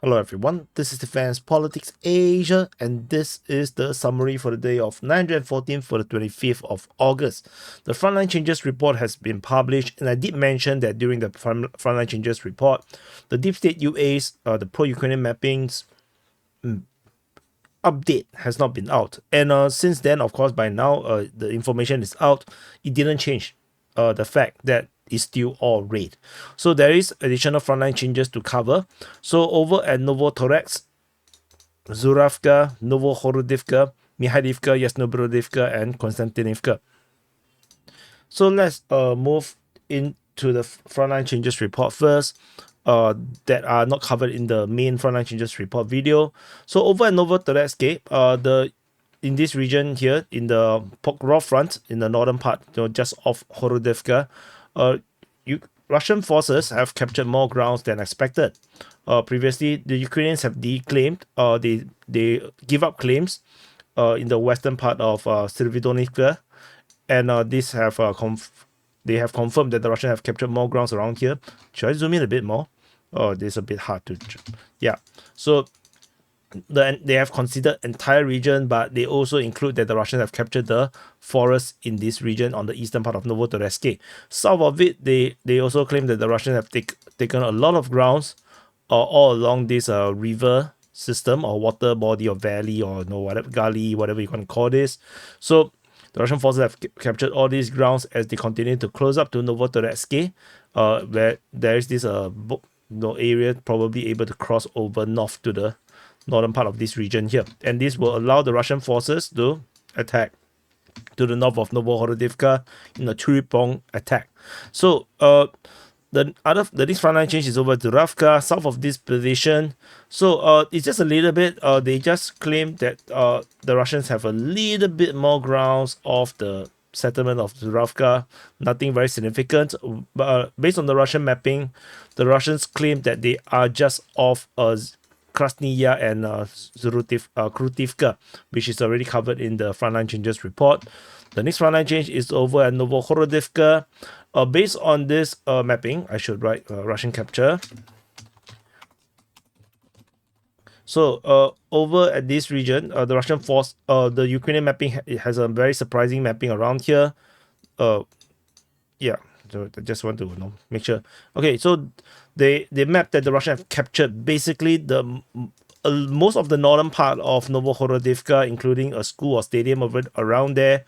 Hello everyone, this is Defense Politics Asia, and this is the summary for the day of 914 for the 25th of August. The Frontline Changes report has been published, and I did mention that during the Frontline Changes report, the Deep State UA's, the pro-Ukrainian mappings update has not been out. And since then, of course, by now, the information is out. It didn't change the fact that is still all red. So there is additional frontline changes to cover. So over at Novotorets, Zuravka, Novohorodivka, Mihailivka, Yasnobrodivka, and Konstantinivka. So let's move into the frontline changes report first. That are not covered in the main frontline changes report video. So over at Novotorets, in this region here, in the Pokrovsk front, in the northern part, just off Horodivka, Russian forces have captured more grounds than expected. Previously, the Ukrainians have declaimed, they give up claims in the western part of Svidonivka, and they have confirmed that the Russians have captured more grounds around here. Should I zoom in a bit more? Oh, this is a bit hard to... Yeah, so they have considered entire region, but they also include that the Russians have captured the forests in this region on the eastern part of Novotorets. South of it, they also claim that the Russians have taken a lot of grounds all along this river system or water body or valley or whatever gully, whatever you can call this. So the Russian forces have captured all these grounds as they continue to close up to Novotorets, where there is this area probably able to cross over north to the northern part of this region here, and this will allow the Russian forces to attack to the north of Novohorodivka in a three-pronged attack. So the next frontline change is over to Ravka, south of this position. So it's just a little bit. They just claim that the Russians have a little bit more grounds off the settlement of Ravka. Nothing very significant. But based on the Russian mapping, the Russians claim that they are just off Krasnaya and Krutivka, which is already covered in the frontline changes report. The next frontline change is over at Novohorodivka. Based on this mapping, I should write Russian capture. So over at this region, the Russian force, the Ukrainian mapping has a very surprising mapping around here. Yeah, so I just want to make sure. Okay, so they mapped that the Russians have captured basically the most of the northern part of Novohorodivka, including a school or stadium of it around there,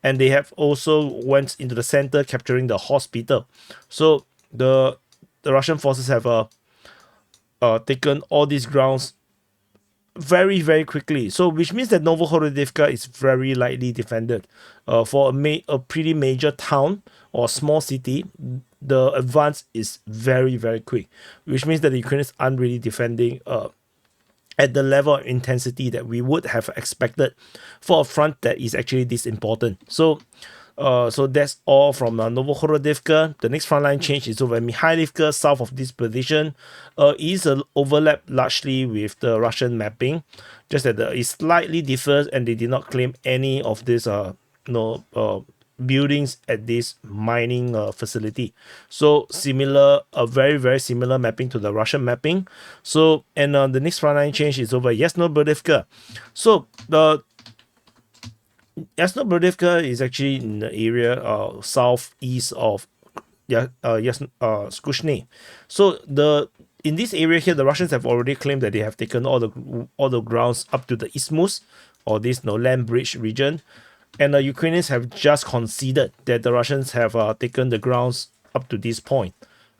and they have also went into the center, capturing the hospital. So the Russian forces have taken all these grounds very, very quickly. So which means that Novohorodivka is very lightly defended. For a pretty major town or small city, the advance is very, very quick, which means that the Ukrainians aren't really defending at the level of intensity that we would have expected for a front that is actually this important. So that's all from Novohorodivka. The next frontline change is over Mihailivka, south of this position. Is an overlap largely with the Russian mapping, just that it slightly differs, and they did not claim any of this buildings at this mining facility. So similar, a very, very similar mapping to the Russian mapping. So, and the next frontline change is over Yasnobrodivka. So the Yasnobrodivka is actually in the area southeast of Skushny. So in this area here, the Russians have already claimed that they have taken all the grounds up to the isthmus or this land bridge region, and the Ukrainians have just conceded that the Russians have taken the grounds up to this point,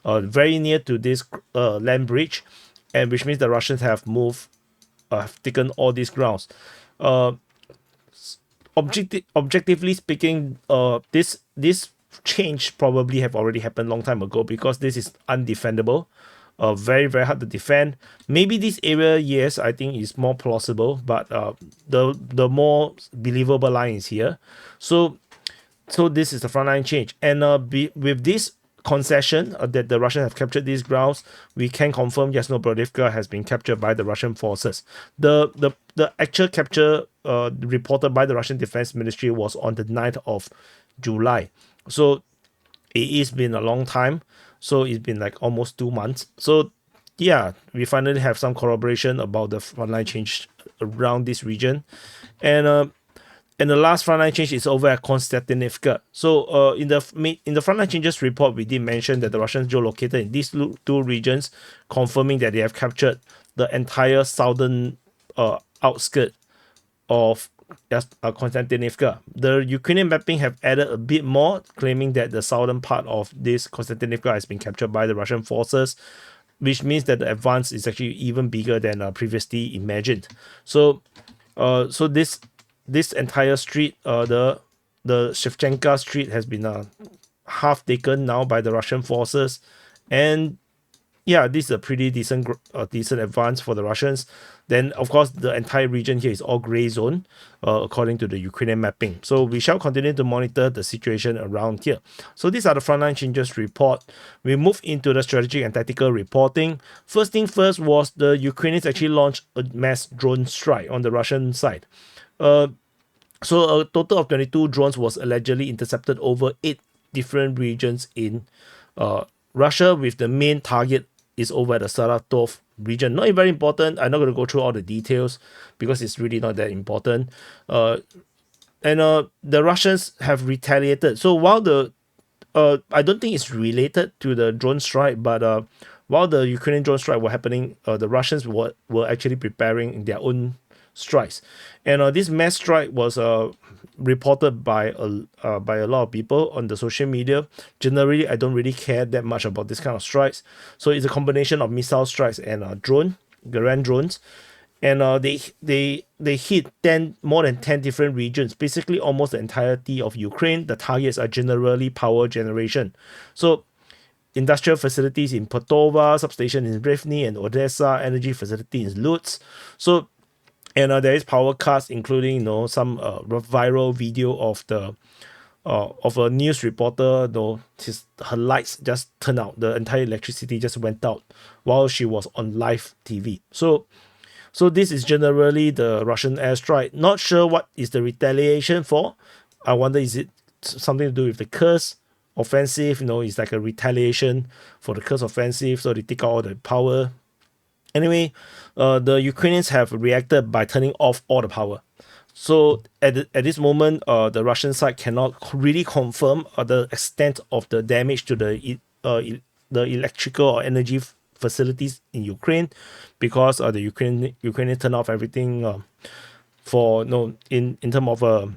very near to this land bridge, and which means the Russians have taken all these grounds. Objectively speaking, this change probably have already happened long time ago, because this is undefendable, very, very hard to defend. Maybe this area, yes, I think is more plausible, but the more believable line is here. So this is the frontline change, and with this concession that the Russians have captured these grounds, we can confirm Yasnobrodivka has been captured by the Russian forces. The actual capture reported by the Russian Defense Ministry was on the 9th of July. So it has been a long time. So it's been like almost 2 months. So yeah, we finally have some corroboration about the frontline change around this region. And the last frontline change is over at Konstantinivka. So in the frontline changes report, we did mention that the Russians geolocated in these two regions, confirming that they have captured the entire southern outskirt of Konstantinivka. The Ukrainian mapping have added a bit more, claiming that the southern part of this Konstantinivka has been captured by the Russian forces, which means that the advance is actually even bigger than previously imagined. So, so this entire street, the Shevchenka street, has been half taken now by the Russian forces, and yeah, this is a pretty decent advance for the Russians. Then, of course, the entire region here is all gray zone, according to the Ukrainian mapping. So we shall continue to monitor the situation around here. So these are the frontline changes report. We move into the strategic and tactical reporting. First thing first was the Ukrainians actually launched a mass drone strike on the Russian side. So a total of 22 drones was allegedly intercepted over 8 different regions in Russia, with the main target is over at the Saratov region. Not very important. I'm not going to go through all the details because it's really not that important. And the Russians have retaliated. So while I don't think it's related to the drone strike, but while the Ukrainian drone strike were happening, the Russians were actually preparing their own strikes. And this mass strike was reported by a lot of people on the social media. Generally, I don't really care that much about this kind of strikes. So it's a combination of missile strikes and Garand drones. And they hit more than 10 different regions, basically almost the entirety of Ukraine. The targets are generally power generation. So industrial facilities in Potova, substation in Rivne and Odessa, energy facility in Lutsk. So, and there is power cuts, including some viral video of a news reporter. Her lights just turned out. The entire electricity just went out while she was on live TV. So this is generally the Russian airstrike. Not sure what is the retaliation for. I wonder, is it something to do with the Kursk offensive? It's like a retaliation for the Kursk offensive, so they take out all the power. Anyway, the Ukrainians have reacted by turning off all the power. So at this moment, the Russian side cannot really confirm the extent of the damage to the electrical or energy facilities in Ukraine, because the Ukrainians turn off everything for in terms of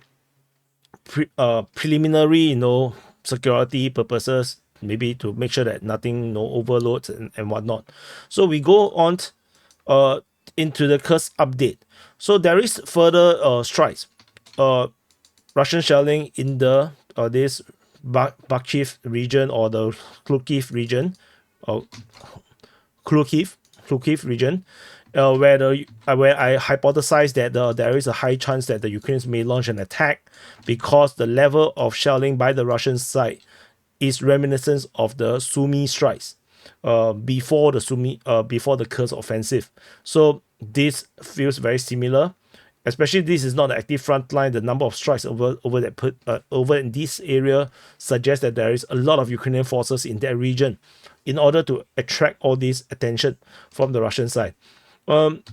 preliminary security purposes, maybe to make sure that nothing overloads and whatnot. So we go on into the Kursk update. So there is further strikes, Russian shelling in the this Bakhchiv region, or the Kharkiv region, or Kharkiv region, where I hypothesize that there is a high chance that the Ukrainians may launch an attack, because the level of shelling by the Russian side is reminiscent of the Sumy strikes before the Kursk offensive. So this feels very similar, especially this is not an active front line. The number of strikes over in this area suggests that there is a lot of Ukrainian forces in that region in order to attract all this attention from the Russian side. And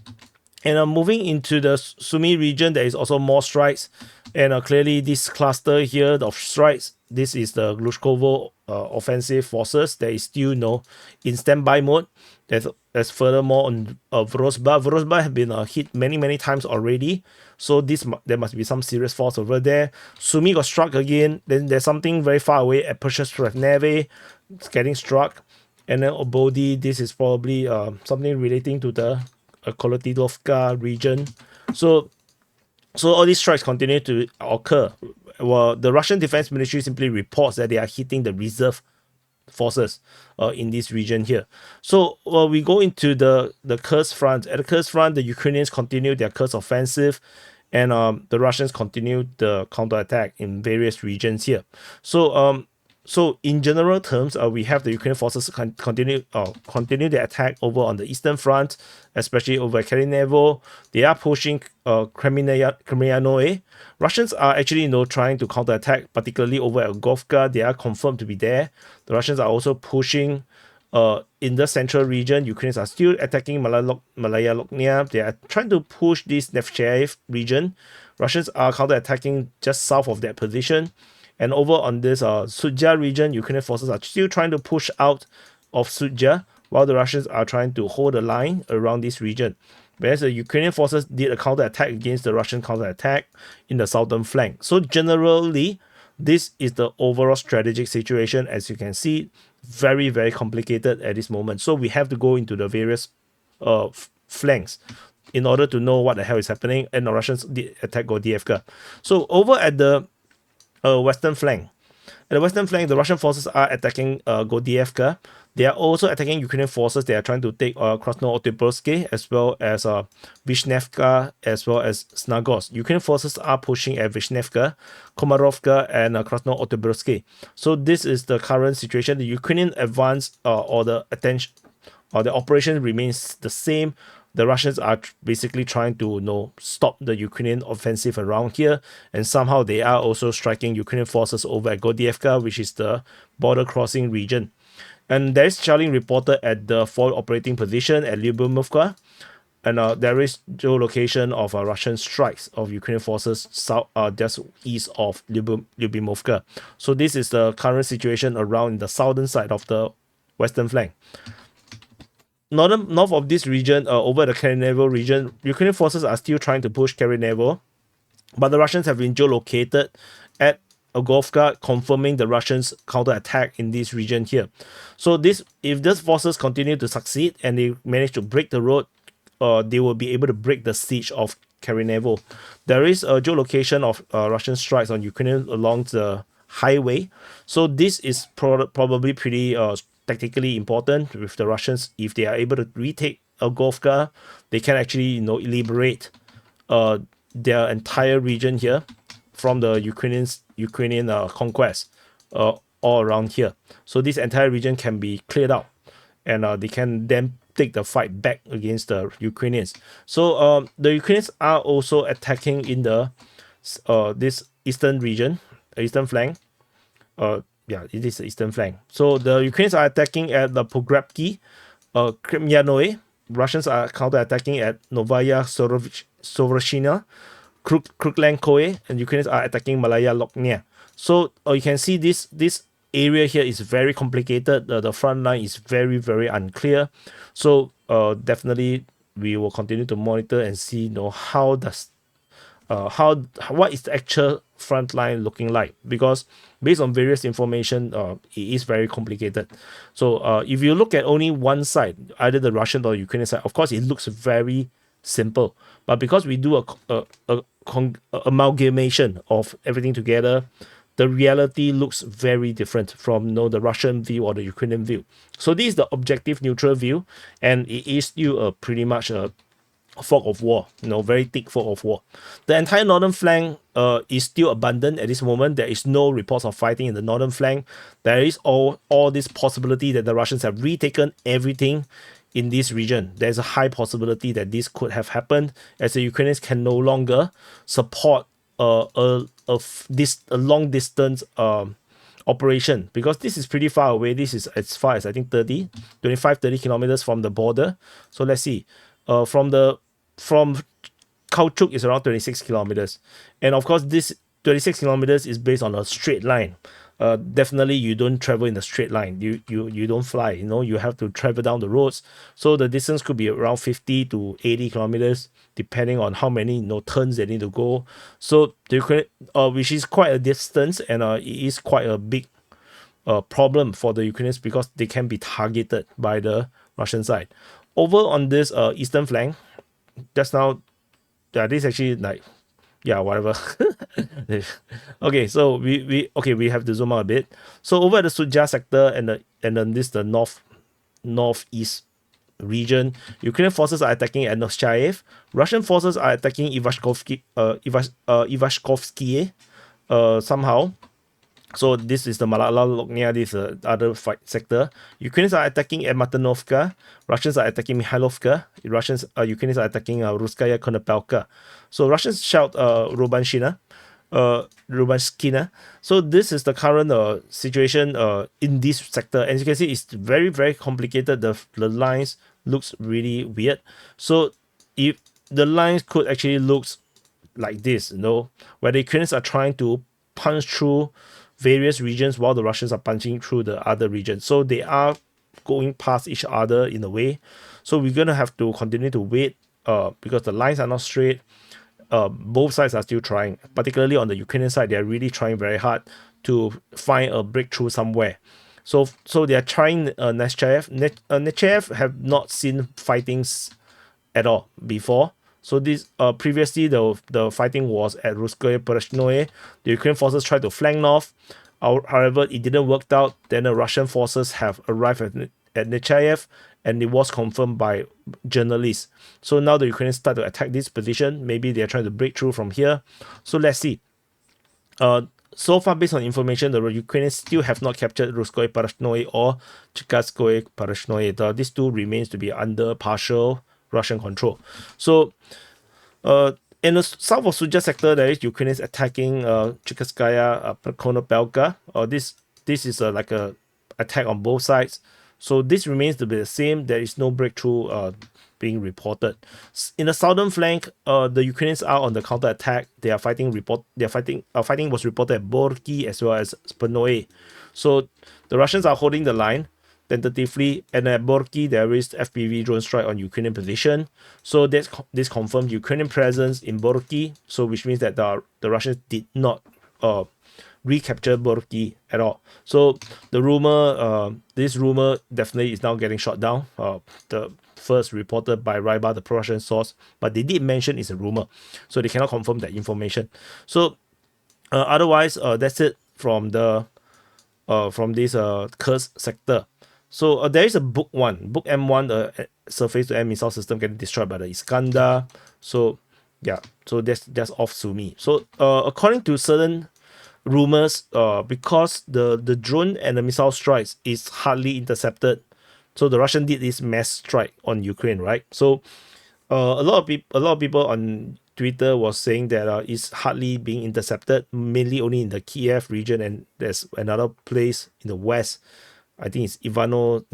moving into the Sumy region, there is also more strikes, and clearly this cluster here of strikes, this is the Glushkovo offensive forces that is still in standby mode. There's furthermore on Vrozba. Vrozba have been hit many times already, so there must be some serious force over there. Sumy got struck again. Then there's something very far away at Pokrovsk. It's getting struck, and then Obodi. This is probably something relating to the Kolotidovka region. So all these strikes continue to occur. Well, the Russian Defense Ministry simply reports that they are hitting the reserve forces in this region here. So we go into the Kursk front. At the Kursk front, the Ukrainians continue their Kursk offensive, and the Russians continue the counterattack in various regions here. So in general terms, we have the Ukrainian forces continue the attack over on the eastern front, especially over Kalinevo. They are pushing Kremyanoe. Russians are actually trying to counterattack, particularly over at Govka. They are confirmed to be there. The Russians are also pushing in the central region, Ukrainians are still attacking Malaya Lognia. They are trying to push this Neftchaev region. Russians are counter-attacking just south of that position. And over on this Sudja region, Ukrainian forces are still trying to push out of Sudja, while the Russians are trying to hold a line around this region. Whereas the Ukrainian forces did a counter-attack against the Russian counter-attack in the southern flank. So generally, this is the overall strategic situation. As you can see, very, very complicated at this moment. So we have to go into the various flanks in order to know what the hell is happening. And the Russians did attack Gordievka. So over at the western flank, the Russian forces are attacking Gordievka. They are also attacking Ukrainian forces. They are trying to take Krasno-Otyprsky as well as Vishnevka as well as Snagorsk. Ukrainian forces are pushing at Vishnevka, Komarovka, and Krasno-Otyprsky. So this is the current situation. The Ukrainian advance or the attention or the operation remains the same. The Russians are basically trying to stop the Ukrainian offensive around here, and somehow they are also striking Ukrainian forces over at Gordievka, which is the border crossing region. And there is shelling reported at the forward operating position at Lyubimovka, and there is geolocation of Russian strikes of Ukrainian forces south, just east of Lyubimovka. So this is the current situation around the southern side of the western flank. North of this region, over the Karenevo region, Ukrainian forces are still trying to push Karenevo, but the Russians have been geolocated at Ogovka, confirming the Russians' counterattack in this region here. So if these forces continue to succeed and they manage to break the road, they will be able to break the siege of Karenevo. There is a geolocation of Russian strikes on Ukraine along the highway. So this is probably pretty tactically important with the Russians. If they are able to retake Ogovka, they can actually liberate their entire region here from the Ukrainian conquest all around here. So this entire region can be cleared out, and they can then take the fight back against the Ukrainians. So the Ukrainians are also attacking in the this eastern region, eastern flank. Yeah, it is the eastern flank. So the Ukrainians are attacking at the Pograbki, Kremyanoe. Russians are counter-attacking at Novaya Sovrashina, Kruklenkoe, and Ukrainians are attacking Malaya Lognia. So you can see this area here is very complicated. The front line is very, very unclear. So definitely we will continue to monitor and see what is the actual front line looking like, because based on various information, it is very complicated. So if you look at only one side, either the Russian or Ukrainian side, of course it looks very simple, but because we do a amalgamation of everything together, the reality looks very different from the Russian view or the Ukrainian view. So this is the objective neutral view, and it is still pretty much a fog of war, very thick fog of war. The entire northern flank is still abundant at this moment. There is no reports of fighting in the northern flank. There is all this possibility that the Russians have retaken everything in this region. There's a high possibility that this could have happened, as the Ukrainians can no longer support a long distance operation, because this is pretty far away. This is as far as I think 30 kilometers from the border. So let's see, from Kauchuk is around 26 kilometers, and of course this 26 kilometers is based on a straight line. Definitely you don't travel in a straight line. You don't fly. You have to travel down the roads. So the distance could be around 50 to 80 kilometers, depending on how many turns they need to go. So which is quite a distance, and it is quite a big problem for the Ukrainians, because they can be targeted by the Russian side. Over on this eastern flank, just now, this actually whatever. Okay, so we have to zoom out a bit. So over at the Sudja sector and then the northeast region, Ukrainian forces are attacking at Nochaev. Russian forces are attacking Ivashkovsky somehow. So this is the Malala Lognia, this is the other fight sector. Ukrainians are attacking at Matanovka. Russians are attacking Mikhailovka. Ukrainians are attacking Ruskaya Konopelka. So Russians shout Robanshina. Rubanskina. So this is the current situation in this sector. As you can see, it's very, very complicated. The lines looks really weird. So if the lines could actually looks like this, where the Ukrainians are trying to punch through various regions while the Russians are punching through the other regions. So they are going past each other in a way. So we're gonna have to continue to wait because the lines are not straight. Both sides are still trying, particularly on the Ukrainian side. They're really trying very hard to find a breakthrough somewhere. So they are trying Nechayev. Nechayev have not seen fightings at all before. So this previously the fighting was at Ruskoye Pereshnoye. The Ukrainian forces tried to flank north. However, it didn't work out. Then the Russian forces have arrived at Nechayev, and it was confirmed by journalists. So now the Ukrainians start to attack this position. Maybe they're trying to break through from here. So let's see. So far, based on information, the Ukrainians still have not captured Ruskoye Pereshnoye or Chikatskoye Pereshnoye. These two remains to be under partial Russian control. So in the south of Suja sector, there is Ukrainians attacking Chikatskaya Konopelka. This is like a attack on both sides. So this remains to be the same. There is no breakthrough being reported. In the southern flank, the Ukrainians are on the counter attack. They are fighting. Fighting was reported at Borki as well as Spanoe. So the Russians are holding the line tentatively, and at Borki there is FPV drone strike on Ukrainian position. So this confirms Ukrainian presence in Borki. So which means that the Russians did not recapture Borki at all. So the rumor, this rumor definitely is now getting shot down. The first reported by Rybar, the pro-Russian source, but they did mention it's a rumor, so they cannot confirm that information. So otherwise, that's it from the from this Kursk sector. So there is a book M1, the surface-to-air missile system getting destroyed by the Iskander. So yeah, so that's off Sumi. So according to certain rumors, because the drone and the missile strikes is hardly intercepted, so the Russian did this mass strike on Ukraine, right? So a lot of people on Twitter was saying that it's hardly being intercepted, mainly only in the Kiev region, and there's another place in the west. I think it's Ivano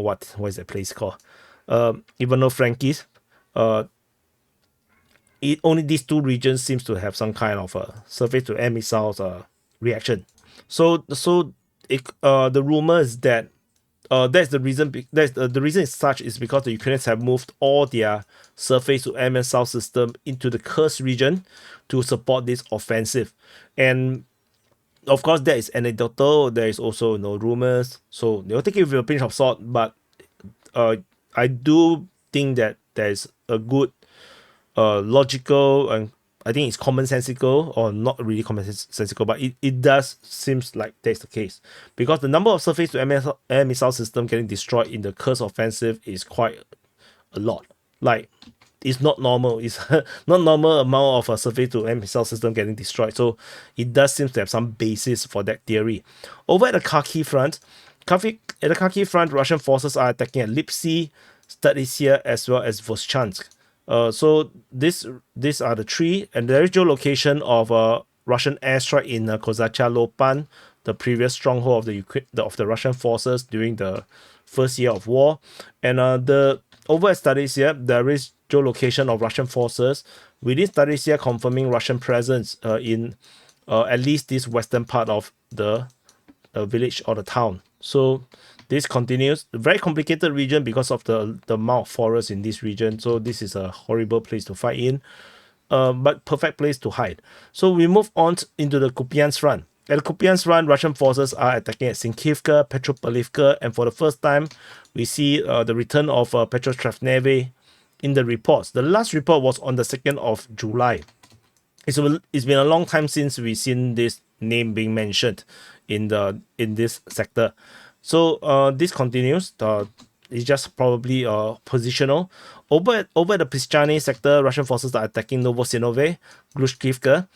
what is that place called? Ivano-Frankivsk. Only these two regions seems to have some kind of a surface-to-air missiles reaction. So the rumor is that that's the reason. The reason is such is because the Ukrainians have moved all their surface-to-air missile system into the Kursk region to support this offensive, and of course that is anecdotal. There is also no rumors, so they'll take it with a pinch of salt. But I do think that there is a good logical, and I think it's commonsensical, or not really commonsensical, but it does seems like that's the case, because the number of surface-to-air missile system getting destroyed in the Kursk offensive is quite a lot. Like, it's not normal. It's not normal amount of a surface-to-air missile system getting destroyed. So it does seem to have some basis for that theory. Over at the Kharkiv front, Russian forces are attacking at Lipsy, Stadisia, as well as Voschansk. So these are the three, and there is geolocation of a Russian airstrike in Kozacha Lopan, the previous stronghold of the Russian forces during the first year of war. And over at Stadisia, there is geolocation of Russian forces within Stadisia, confirming Russian presence in at least this western part of the village or the town. So this continues. A very complicated region because of the amount of forest in this region. So this is a horrible place to fight in, but perfect place to hide. So we move on into the Kupiansk front. At the Kupiansk front, Russian forces are attacking at Sinkivka, Petropavlivka, and for the first time, we see the return of Petrostravneve in the reports. The last report was on the 2nd of July. It's been a long time since we've seen this name being mentioned in this sector. So this continues. It's just probably positional. Over at the Pischany sector, Russian forces are attacking Novosinove, Glushkivka,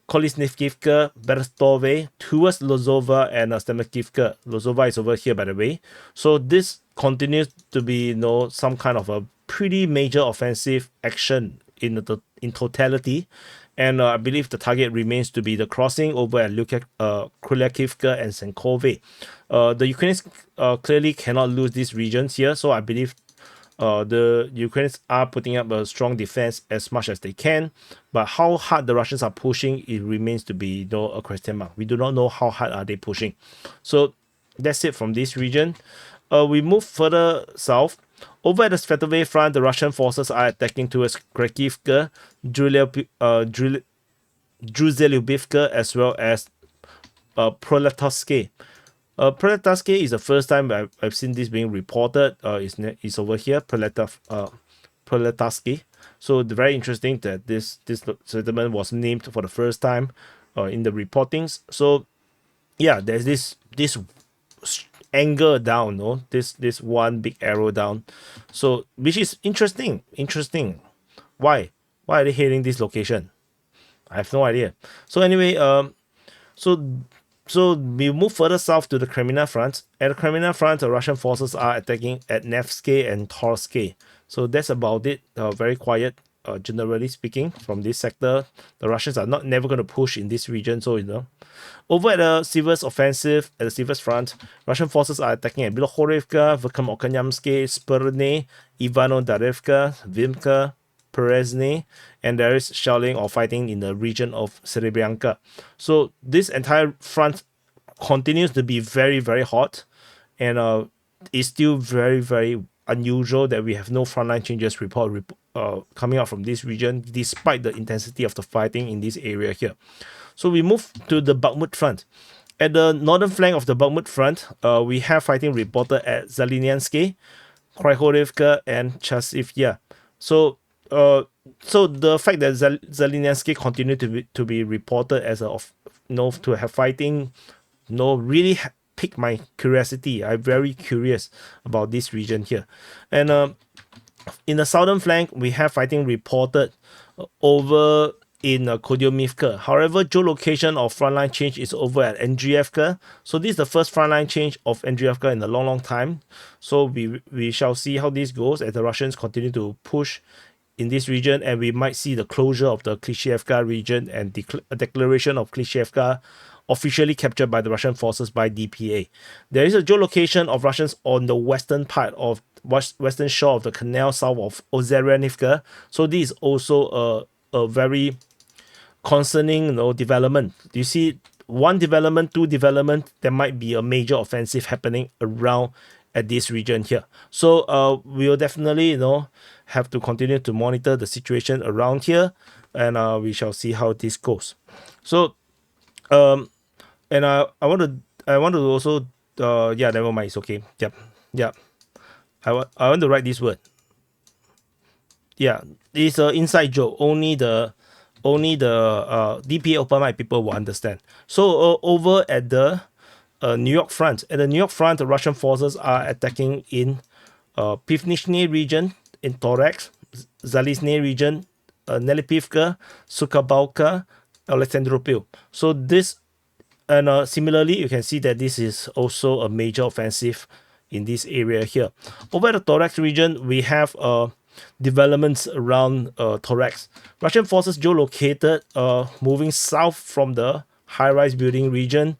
Kolesnivkivka, Berestove, towards Lozova and Stemekivka. Lozova is over here, by the way. So this continues to be some kind of a pretty major offensive action in totality. And I believe the target remains to be the crossing over at Krylakivka and Senkove. The Ukrainians clearly cannot lose these regions here, so I believe the Ukrainians are putting up a strong defense as much as they can, but how hard the Russians are pushing, it remains to be a question mark. We do not know how hard are they pushing. So that's it from this region. We move further south. Over at the Svetove front, the Russian forces are attacking towards Krakivka, Druzelyubivka, as well as Proletarske. Proletarske is the first time I've seen this being reported. It's over here, Proletarske. So very interesting that this settlement was named for the first time in the reportings. So yeah, there's this angle down, no? This one big arrow down. So which is interesting. Why are they hitting this location? I have no idea. So anyway, so we move further south to the Crimea front. At the Crimea front, the Russian forces are attacking at Nevsky and Torske. So that's about it. Very quiet, generally speaking, from this sector. The Russians are never going to push in this region. So over at the Sivers offensive, at the Sivers front, Russian forces are attacking at Bilohorivka, Verkhamokanyamske, Spurne, Ivano-Darevka, Vimka, Perezne, and there is shelling or fighting in the region of Serebryanka. So this entire front continues to be very, very hot, and it's still very, very unusual that we have no frontline changes report coming out from this region, despite the intensity of the fighting in this area here. So we move to the Bakhmut front. At the northern flank of the Bakhmut front, we have fighting reported at Zaliniansky, Kryhorivka, and Chasivya. So the fact that Zelensky continued to be reported as to have fighting, really piqued my curiosity. I'm very curious about this region here. And in the southern flank, we have fighting reported over in Kodyomivka. However, geolocation of frontline change is over at Andriivka. So this is the first frontline change of Andriivka in a long time. So we shall see how this goes as the Russians continue to push in this region, and we might see the closure of the Klishchiivka region and a declaration of Klishchiivka officially captured by the Russian forces by DPA. There is a geolocation of Russians on the western part of western shore of the canal south of Ozeryanivka. So this is also a very concerning development. You see one development, two development, there might be a major offensive happening around at this region here. So we will definitely have to continue to monitor the situation around here, and we shall see how this goes. So and I want to also never mind, it's okay. Yep. I want to write this word. Yeah, it's an inside joke. Only the DPA open mic people will understand. So over at the New York front. At the New York front, the Russian forces are attacking in Pivnishny region, in Torex, Zalizny region, Nelipivka, Sukabalka, Alexandropil. So this, and similarly, you can see that this is also a major offensive in this area here. Over the Torex region, we have developments around Torex. Russian forces geolocated, moving south from the high-rise building region,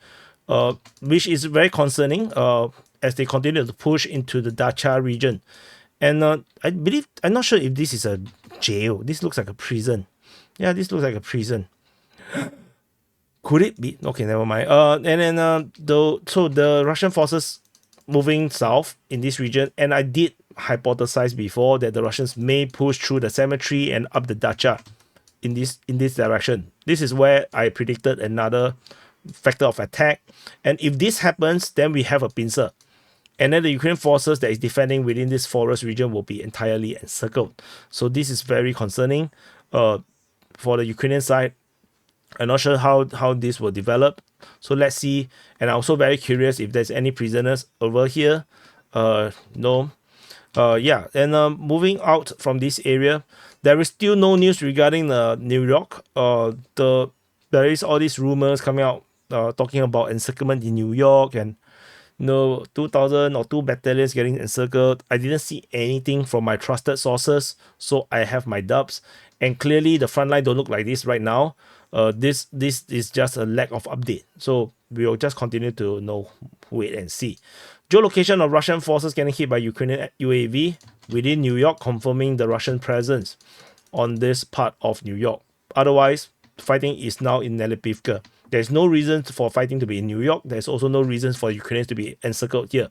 which is very concerning as they continue to push into the Dacha region. And I believe, I'm not sure if this is a jail. This looks like a prison. Yeah, this looks like a prison. Could it be? Okay, never mind. And then so the Russian forces moving south in this region, and I did hypothesize before that the Russians may push through the cemetery and up the Dacha in this direction. This is where I predicted another factor of attack, and if this happens, then we have a pincer, and then the Ukrainian forces that is defending within this forest region will be entirely encircled. So this is very concerning for the Ukrainian side. I'm not sure how this will develop, so let's see. And I'm also very curious if there's any prisoners over here. Moving out from this area, there is still no news regarding New York. There is all these rumors coming out talking about encirclement in New York, and no 2,000 or 2 battalions getting encircled. I didn't see anything from my trusted sources, so I have my doubts. And clearly, the front line don't look like this right now. This is just a lack of update. So we will just continue to wait and see. Geolocation of Russian forces getting hit by Ukrainian UAV within New York, confirming the Russian presence on this part of New York. Otherwise, fighting is now in Nelipivka. There's no reason for fighting to be in New York. There's also no reason for Ukrainians to be encircled here.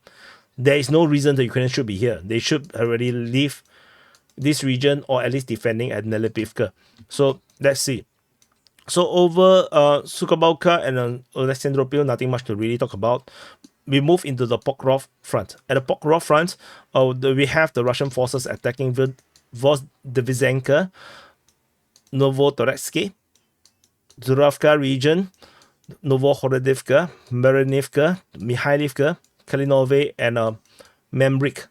There is no reason the Ukrainians should be here. They should already leave this region or at least defending at Nelipivka. So let's see. So over Sukhobulka and Alexandropol, nothing much to really talk about. We move into the Pokrovsk front. At the Pokrovsk front, we have the Russian forces attacking Vozdvizenka, Novotoresk, Zuravka region, Novohorodivka, Marinivka, Mikhailivka, Kalinove, and Membrik.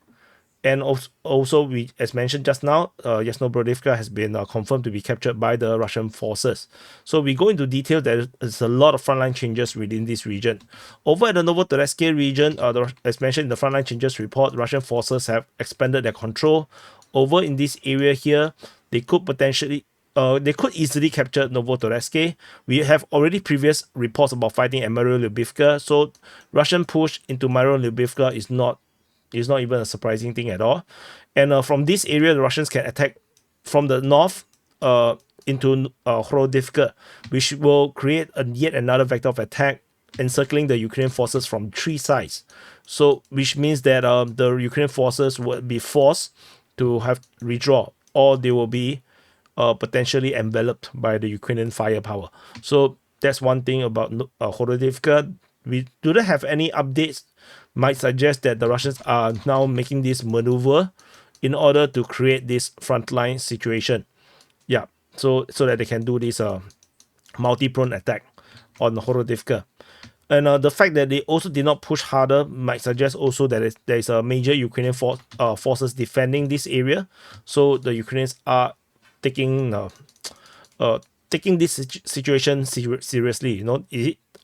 And also, we, as mentioned just now, Yasnobrodivka has been confirmed to be captured by the Russian forces. So we go into detail. There's a lot of frontline changes within this region. Over at the Novotoresk region, as mentioned in the frontline changes report, Russian forces have expanded their control. Over in this area here, they could easily capture Novotoresk. We have already previous reports about fighting at Mario-Lyubivka, so Russian push into Mario-Lyubivka is not even a surprising thing at all. And from this area, the Russians can attack from the north into Horodivka, which will create yet another vector of attack, encircling the Ukrainian forces from 3 sides. So, which means that the Ukrainian forces will be forced to have withdraw, or they will be potentially enveloped by the Ukrainian firepower. So that's one thing about Horodivka. We do not have any updates. Might suggest that the Russians are now making this maneuver in order to create this frontline situation. Yeah, so that they can do this multi-prone attack on Horodivka. And the fact that they also did not push harder might suggest also that there is a major Ukrainian forces defending this area. So the Ukrainians are taking this situation seriously.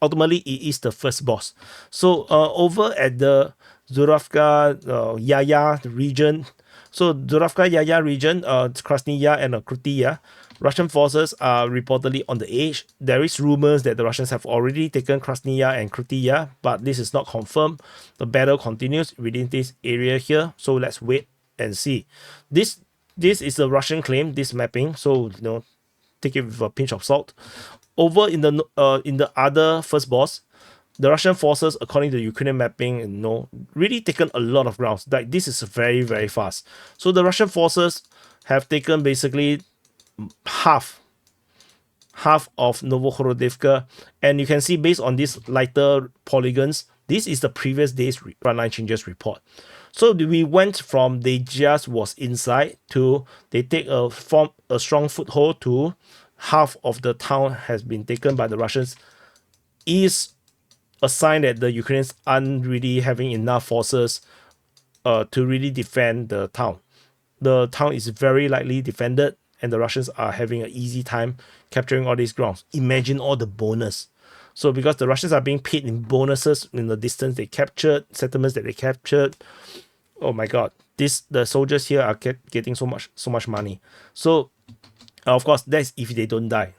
Ultimately, it is the first boss. So over at the Zuravka Yaya region, Krasny Yar and Kruty Yar, Russian forces are reportedly on the edge. There is rumors that the Russians have already taken Krasny Yar and Kruty Yar, but this is not confirmed. The battle continues within this area here, so let's wait and see. This is a Russian claim, this mapping, so take it with a pinch of salt. Over in the other first boss, the Russian forces, according to the Ukrainian mapping, really taken a lot of grounds. Like, this is very, very fast. So the Russian forces have taken basically half of Novohorodivka, and you can see based on these lighter polygons, this is the previous day's frontline changes report. So we went from they just was inside to they take a strong foothold to half of the town has been taken by the Russians. Is a sign that the Ukrainians aren't really having enough forces to really defend the town. The town is very lightly defended, and the Russians are having an easy time capturing all these grounds. Imagine all the bonus. So because the Russians are being paid in bonuses in the distance they captured, settlements that they captured. Oh my God, the soldiers here are getting so much money. So of course, that's if they don't die,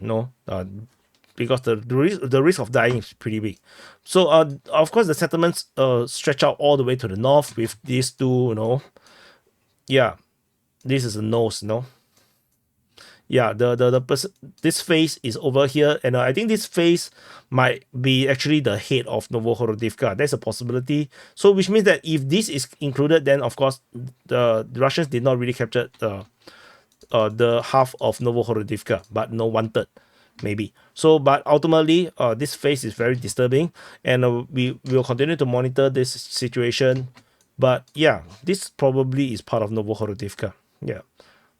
because the risk of dying is pretty big. So of course, the settlements stretch out all the way to the north with these two, yeah, this is a nose, yeah, this phase is over here, and I think this phase might be actually the head of Novohorodivka. That's a possibility. So which means that if this is included, then of course the Russians did not really capture the half of Novohorodivka, but 1/3 maybe. So but ultimately this phase is very disturbing, and we will continue to monitor this situation. But yeah, this probably is part of Novohorodivka. Yeah,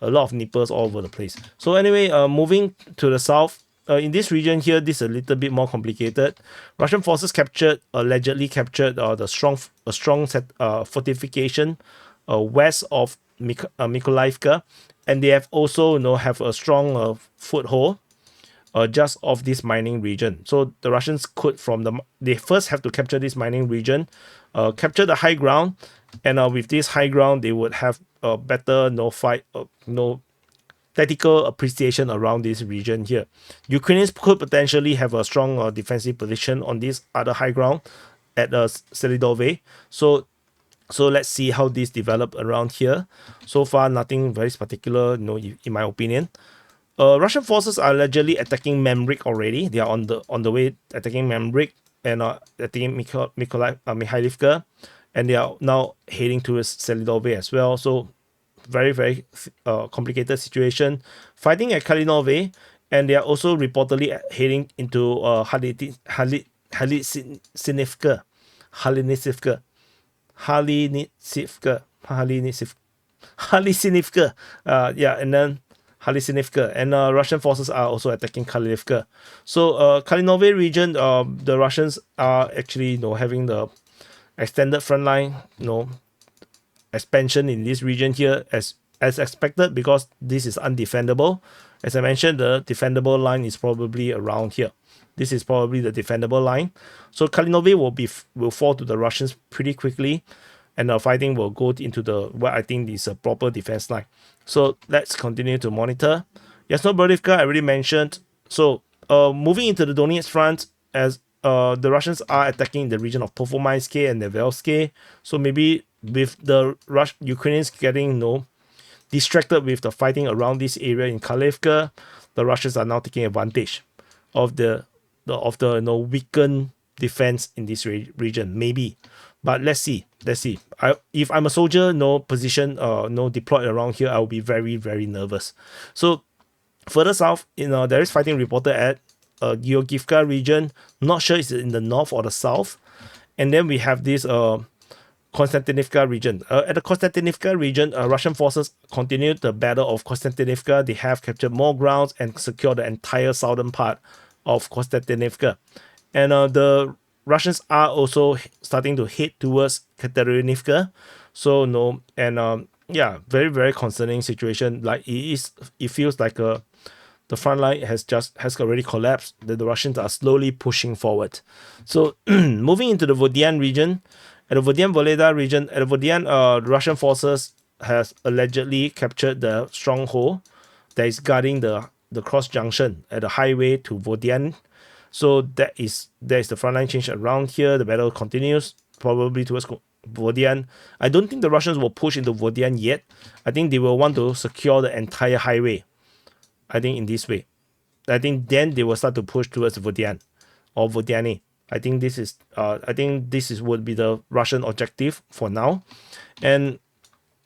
a lot of nippers all over the place. So anyway, moving to the south, in this region here, this is a little bit more complicated. Russian forces allegedly captured a strong fortification west of Mykolaiivka, and they have also have a strong foothold just off this mining region. So the Russians could they first have to capture this mining region, capture the high ground, and with this high ground they would have a better tactical appreciation around this region here. Ukrainians could potentially have a strong defensive position on this other high ground at Selidove. So let's see how this develop around here. So far, nothing very particular, in my opinion. Russian forces are allegedly attacking Memrik already. They are on the way attacking Memrik and attacking Mikhailivka, and they are now heading towards Selidove as well. So very, very complicated situation. Fighting at Kalinove, and they are also reportedly heading into Halisinivka. And then Halisinivka. And Russian forces are also attacking Kalivka. So Kalinove region, the Russians are actually having the extended front line, expansion in this region here as expected, because this is undefendable. As I mentioned, the defendable line is probably around here. This is probably the defendable line. So Kalinove will fall to the Russians pretty quickly, and the fighting will go into what I think is a proper defense line. So let's continue to monitor. Yasnoborodivka, I already mentioned. So moving into the Donetsk front, as the Russians are attacking the region of Povomaysky and Nevelsky. So maybe with the Ukrainians getting distracted with the fighting around this area in Kalivka, the Russians are now taking advantage of the weakened defense in this region, maybe. But let's see. If I'm a soldier, position, deployed around here, I will be very, very nervous. So further south, there is fighting reported at Georgievka region. Not sure it's in the north or the south. And then we have this Konstantinivka region. At the Konstantinivka region, Russian forces continued the battle of Konstantinivka. They have captured more grounds and secured the entire southern part of Konstantinivka. And the Russians are also starting to head towards Katerinivka. So very, very concerning situation. Like it feels like the front line has already collapsed. The Russians are slowly pushing forward. So moving into the Vodian region. At the Vodian-Voleda region, Russian forces has allegedly captured the stronghold that is guarding the cross junction at the highway to Vodian. So there is the frontline change around here. The battle continues, probably towards Vodian. I don't think the Russians will push into Vodian yet. I think they will want to secure the entire highway. I think in this way. I think then they will start to push towards Vodian or Vodiane. I think this would be the Russian objective for now. And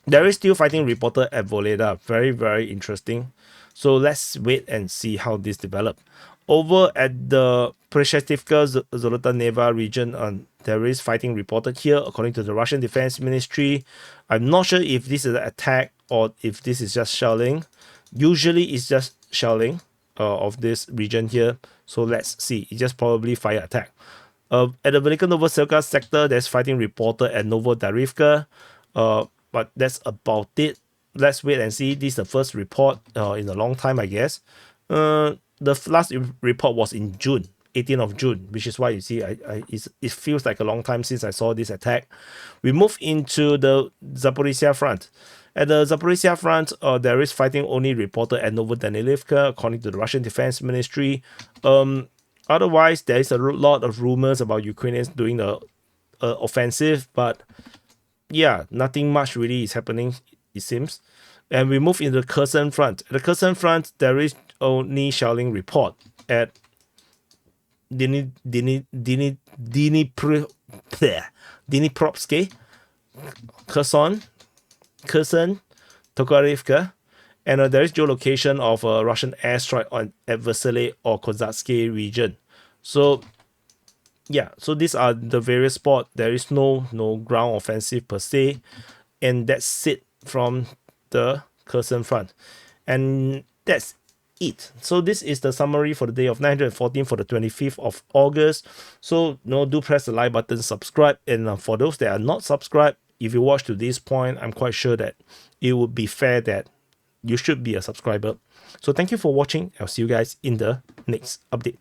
there is still fighting reported at Voleda. Very, very interesting. So let's wait and see how this develops. Over at the Preshestivka Zolotaneva region, there is fighting reported here, according to the Russian Defense Ministry. I'm not sure if this is an attack or if this is just shelling. Usually it's just shelling of this region here. So let's see. It's just probably fire attack. At the Velika Novoselka sector, there's fighting reported at Novodarivka. But that's about it. Let's wait and see. This is the first report in a long time, I guess. The last report was in June, 18th of June, which is why you see it feels like a long time since I saw this attack. We move into the Zaporizhia front. At the Zaporizhia front, there is fighting only reported at Novodanilivka, according to the Russian Defense Ministry. Otherwise, there is a lot of rumors about Ukrainians doing the offensive, but yeah, nothing much really is happening, it seems. And we move into the Kherson front. At the Kherson front, there is only shelling report at Dnipropetrovsk, Kherson, Tokarivka, and there is geolocation of a Russian airstrike at Vasily or Kozatsky region. So yeah, so these are the various spots. There is no ground offensive per se, and that's it from the Kherson front. And that's it. So this is the summary for the day of 914 for the 25th of August. So do press the like button, subscribe, and for those that are not subscribed, if you watch to this point, I'm quite sure that it would be fair that you should be a subscriber. So thank you for watching. I'll see you guys in the next update.